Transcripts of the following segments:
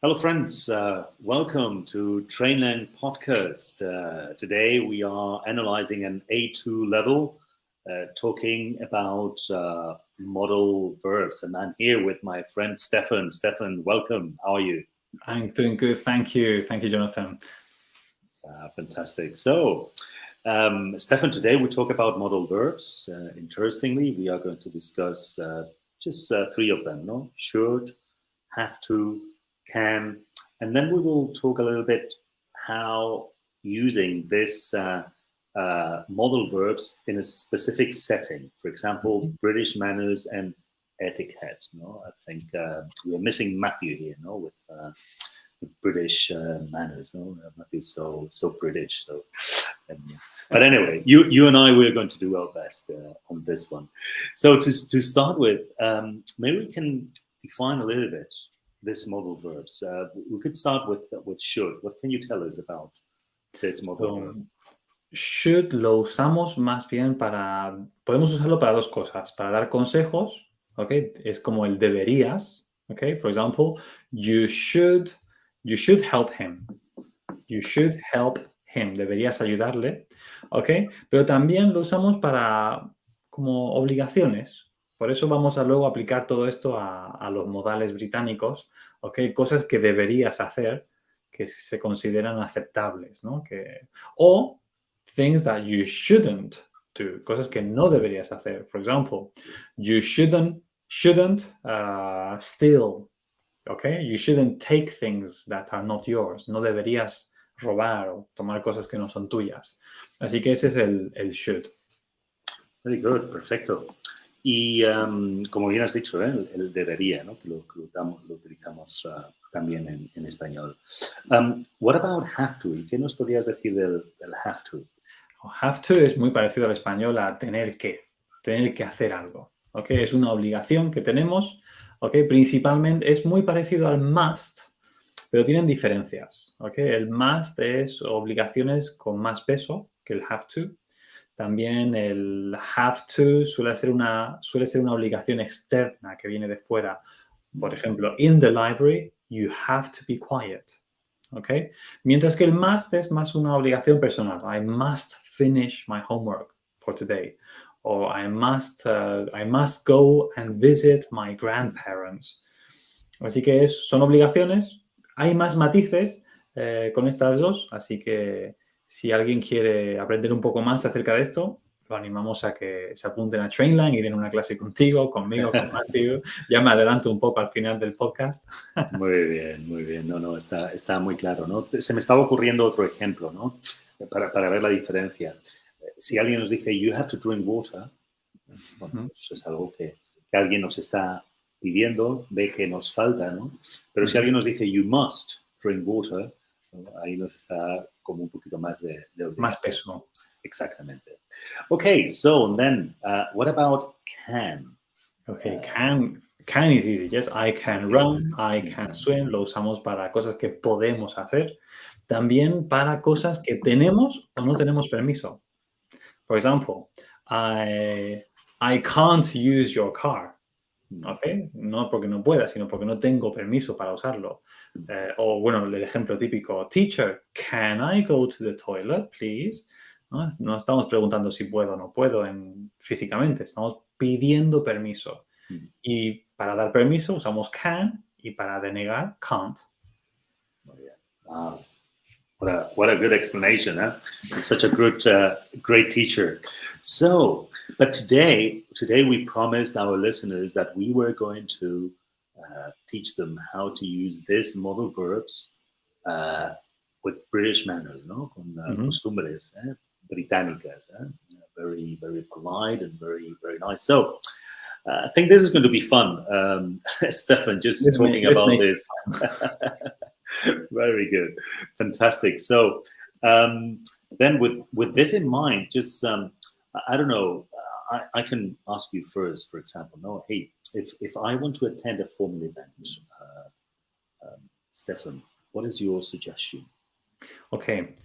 Hello, friends. Welcome to Trainlang podcast. Today we are analyzing an A2 level, talking about modal verbs. And I'm here with my friend Stefan. Stefan, welcome. How are you? I'm doing good. Thank you. Thank you, Jonathan. Fantastic. So, Stefan, today we talk about modal verbs. Interestingly, we are going to discuss just three of them, no? Should, have to, can, and then we will talk a little bit how using this modal verbs in a specific setting. For example, British manners and etiquette. No, I think we are missing Matthew here, no, with British manners. No, Matthew's so British. So, but anyway, you and I, we're going to do our best on this one. So to start with, maybe we can define a little bit this modal verbs. We could start with should. What can you tell us about this modal verb? Should lo usamos más bien podemos usarlo para dos cosas, para dar consejos, ¿ok? Es como el deberías, ¿ok? For example, you should help him. You should help him. Deberías ayudarle, ¿ok? Pero también lo usamos para como obligaciones. Por eso vamos a luego aplicar todo esto a los modales británicos, ¿ok? Cosas que deberías hacer que se consideran aceptables, ¿no? O things that you shouldn't do, cosas que no deberías hacer. For example, you shouldn't steal, ¿ok? You shouldn't take things that are not yours. No deberías robar o tomar cosas que no son tuyas. Así que ese es el should. Very good, perfecto. Y como bien has dicho, el debería, ¿no? Que lo utilizamos también en español. What about have to? ¿Y qué nos podrías decir del have to? Have to es muy parecido al español a tener que hacer algo. ¿Okay? Es una obligación que tenemos. ¿Okay? Principalmente es muy parecido al must, pero tienen diferencias. ¿Okay? El must es obligaciones con más peso que el have to. También el have to suele ser una obligación externa que viene de fuera. Por ejemplo, in the library, you have to be quiet. ¿Okay? Mientras que el must es más una obligación personal. I must finish my homework for today. O I must go and visit my grandparents. Así que son obligaciones. Hay más matices con estas dos, así que si alguien quiere aprender un poco más acerca de esto, lo animamos a que se apunten a Trainlang y den una clase contigo, conmigo, con Matthew. Ya me adelanto un poco al final del podcast. Muy bien. No, está muy claro, ¿no? Se me estaba ocurriendo otro ejemplo, ¿no? Para ver la diferencia. Si alguien nos dice, you have to drink water, bueno, pues es algo que alguien nos está pidiendo, ve que nos falta, ¿no? Pero si alguien nos dice, you must drink water, ahí nos está como un poquito más de más peso. Exactamente. Okay, so then, what about can? Okay, can is easy. Yes, I can run, I can swim. Lo usamos para cosas que podemos hacer. También para cosas que tenemos o no tenemos permiso. For example, I can't use your car. ¿Ok? No porque no pueda, sino porque no tengo permiso para usarlo. O, bueno, el ejemplo típico, teacher, can I go to the toilet, please? No estamos preguntando si puedo o no puedo físicamente, estamos pidiendo permiso. Y para dar permiso usamos can y para denegar can't. Wow. What a good explanation, huh? You're such a great teacher. So, but today we promised our listeners that we were going to teach them how to use these modal verbs with British manners, ¿no? Con costumbres británicas, very, very polite and very, very nice. So, I think this is going to be fun. Stefan, just talking about this. Very good. Fantastic. So then with this in mind, just, I don't know, I can ask you first, for example, no, hey, if I want to attend a formal event, Stefan, what is your suggestion? Okay.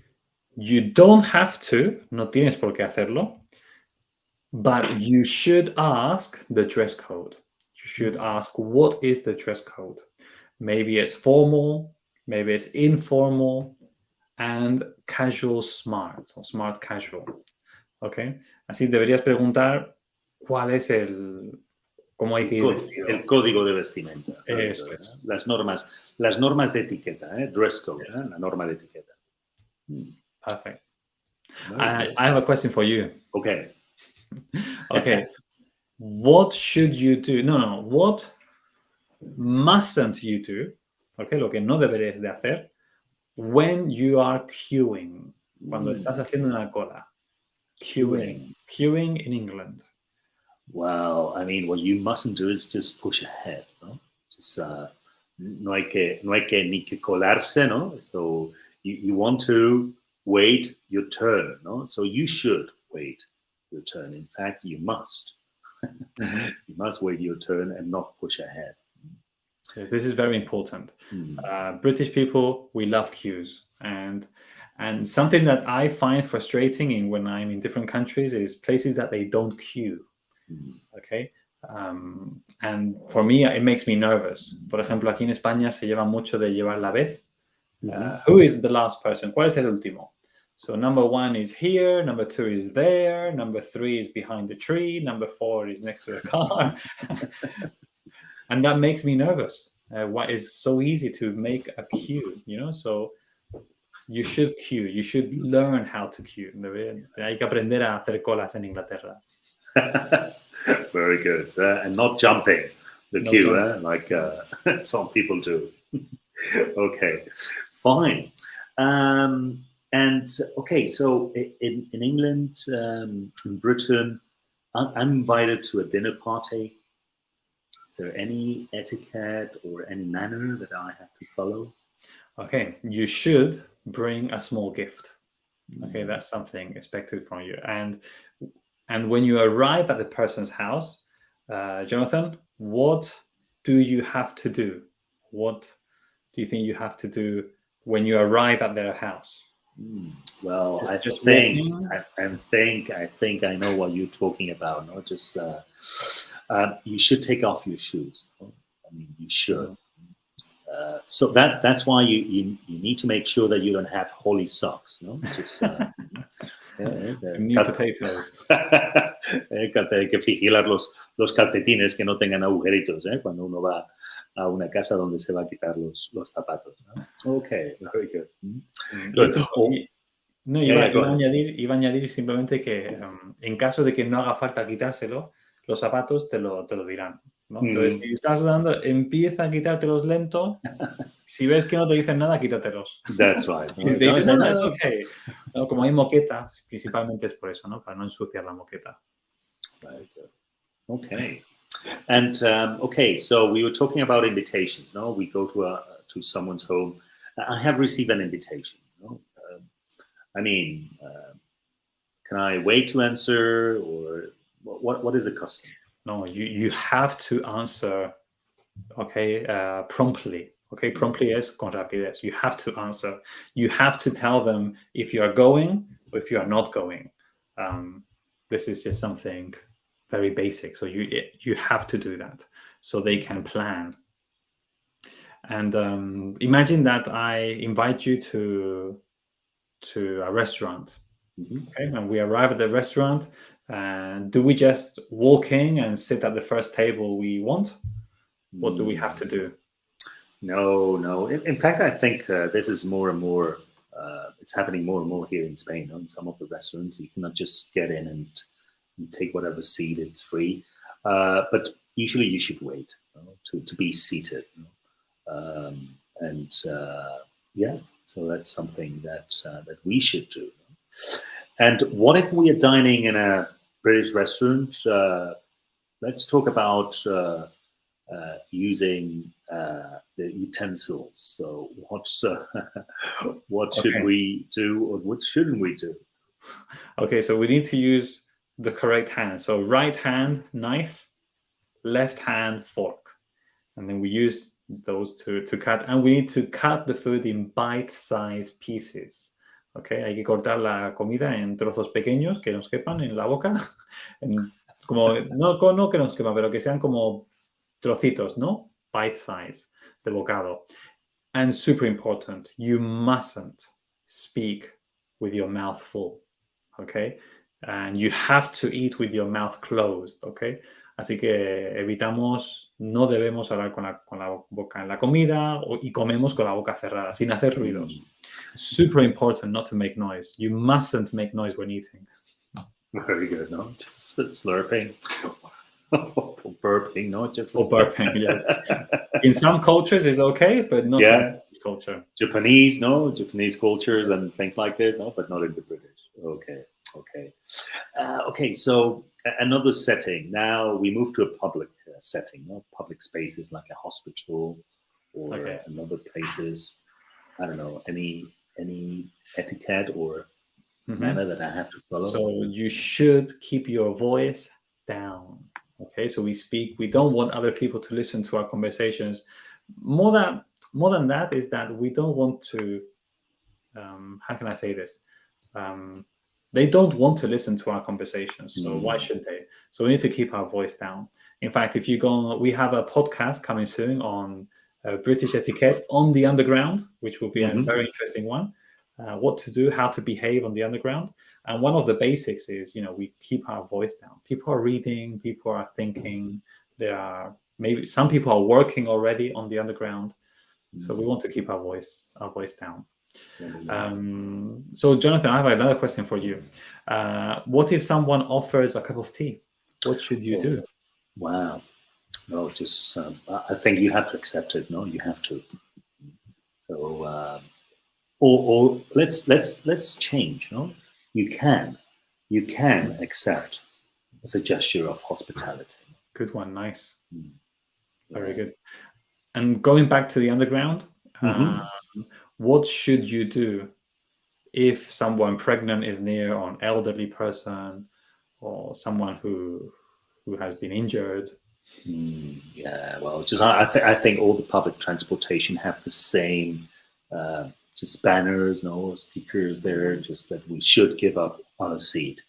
You don't have to, no tienes por qué hacerlo, but you should ask the dress code. You should ask, what is the dress code? maybe it's formal, maybe it's informal, and casual smart, o smart casual. ¿Ok? Así deberías preguntar cuál es cómo hay que ir vestido. El código de vestimenta. Eso es. Las normas de etiqueta, dress code, la norma de etiqueta. Perfect. I have a question for you. Okay. Okay. What should you do? No. What mustn't you do? Okay, lo que no deberías de hacer when you are queuing. Cuando estás haciendo una cola. Queuing in England. Well, I mean, what you mustn't do is just push ahead, ¿no? Just, no hay que ni que colarse, ¿no? So you want to wait your turn, ¿no? So you should wait your turn. In fact, you must. You must wait your turn and not push ahead. This is very important. British people, we love queues. And something that I find frustrating when I'm in different countries is places that they don't queue. Okay. And for me, it makes me nervous. Por ejemplo, aquí en España se lleva mucho de llevar la vez. Who is the last person? ¿Cuál es el último? So number 1 is here, number 2 is there, number 3 is behind the tree, number 4 is next to the car. And that makes me nervous. Why it's so easy to make a queue, you know? So you should queue. You should learn how to queue. Hay que aprender a hacer colas en Inglaterra. Very good. And not jumping the queue, like some people do. Okay, fine. And okay, so in England, in Britain, I'm invited to a dinner party. Is there any etiquette or any manner that I have to follow? Okay, you should bring a small gift. Okay, that's something expected from you. And when you arrive at the person's house, Jonathan, what do you have to do? What do you think you have to do when you arrive at their house? Well, I think I know what you're talking about. No, just you should take off your shoes. I mean, you should. So that's why you need to make sure that you don't have holey socks. No, just new potatoes. Hay que vigilar los calcetines que no tengan agujeritos cuando uno va a una casa donde se va a quitar los zapatos, ¿no? Okay, very good. Good. No, iba a añadir simplemente que en caso de que no haga falta quitárselo, los zapatos te lo dirán, ¿no? Entonces, si estás dando, empieza a quitártelos lento. Si ves que no te dicen nada, quítatelos. That's right. Y si te dicen nada, es okay. ¿No? Como hay moquetas, principalmente es por eso, ¿no? Para no ensuciar la moqueta. Very good. Okay. And okay, so we were talking about invitations. No, we go to someone's home. I have received an invitation. No? I mean, can I wait to answer, or what is the custom? No, you have to answer. Okay, promptly. Okay, promptly es con rapidez. You have to answer. You have to tell them if you are going or if you are not going. This is just something very basic. So you have to do that so they can plan. And imagine that I invite you to a restaurant. Okay, and we arrive at the restaurant. And do we just walk in and sit at the first table we want? What do we have to do? No. In fact, I think this is more and more. It's happening more and more here in Spain. In some of the restaurants, you cannot just get in and take whatever seat. It's free, but usually you should wait to be seated. Yeah, so that's something that we should do. And what if we are dining in a British restaurant? Let's talk about using the utensils. So what should we do, or what shouldn't we do? Okay, so we need to use the correct hand. So right hand knife, left hand fork, and then we use those to cut. And we need to cut the food in bite-sized pieces. Okay, hay que cortar la comida en trozos pequeños que nos quepan en la boca. Como no que nos quepan, pero que sean como trocitos, ¿no? bite size de bocado. And super important, you mustn't speak with your mouth full, okay? And you have to eat with your mouth closed, okay? Así que evitamos, no debemos hablar con la boca en la comida y comemos con la boca cerrada, sin hacer ruidos. Super important not to make noise. You mustn't make noise when eating. Very good, no? Just slurping. Or burping, no? Just Or burping, yes. In some cultures it's okay, but not in British culture. Japanese, no? Japanese cultures and things like this, no? But not in the British. Okay. Okay, so another setting. Now we move to a public setting, no? Public spaces like a hospital or another places. I don't know, any etiquette or manner that I have to follow. So you should keep your voice down. Okay, so we don't want other people to listen to our conversations. More than that is that we don't want to, how can I say this? They don't want to listen to our conversations, so why should they? So we need to keep our voice down. In fact, if you go, we have a podcast coming soon on British etiquette on the underground, which will be a very interesting one. What to do, how to behave on the underground. And one of the basics is, we keep our voice down. People are reading, people are thinking, maybe some people are working already on the underground. So we want to keep our voice down. So Jonathan, I have another question for you. What if someone offers a cup of tea? What should you do? Wow. No, just I think you have to accept it. No, you have to. So or let's change. No, you can accept as a gesture of hospitality. Good one, nice. Very good. And going back to the underground, what should you do if someone pregnant is near, or an elderly person, or someone who has been injured? Well, just I think all the public transportation have the same just banners, no stickers there, just that we should give up on a seat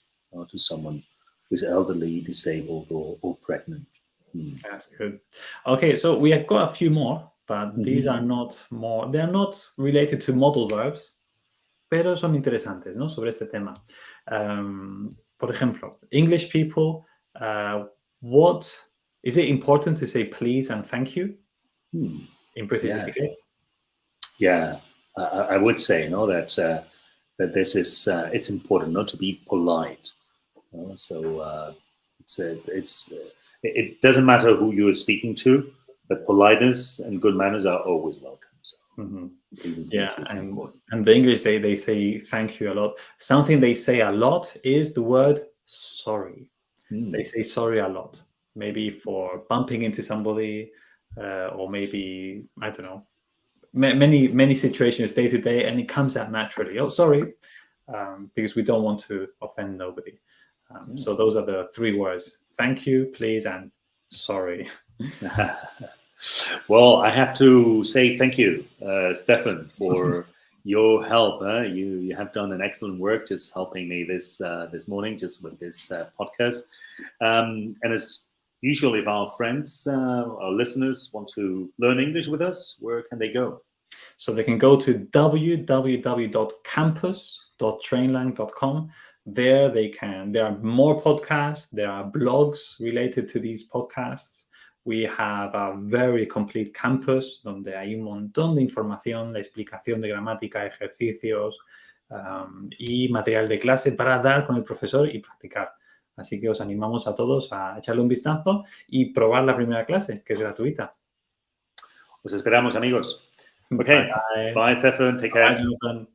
to someone who's elderly, disabled, or pregnant. That's good. Okay, so we have got a few more, but these are they're not related to modal verbs, pero son interesantes, ¿no? Sobre este tema. Por ejemplo, English people, what is it important to say please and thank you in British etiquette? Yeah, I would say, that this is it's important not to be polite. So it doesn't matter who you are speaking to, but politeness and good manners are always welcome. So and the English they say thank you a lot. Something they say a lot is the word sorry. They say sorry a lot, maybe for bumping into somebody, or maybe, I don't know, many situations day to day, and it comes out naturally. Oh, sorry, because we don't want to offend nobody. So those are the three words: thank you, please, and sorry. Well, I have to say thank you, Stefan, for your help. You have done an excellent work just helping me this morning, just with this podcast. And as usual, if our friends, our listeners want to learn English with us, where can they go? So they can go to www.campus.trainlang.com. There there are more podcasts, there are blogs related to these podcasts. We have a very complete campus donde hay un montón de información, de explicación de gramática, ejercicios y material de clase para dar con el profesor y practicar. Así que os animamos a todos a echarle un vistazo y probar la primera clase, que es gratuita. Os esperamos, amigos. Okay. Bye, Stefan. Take care. Bye, Jonathan.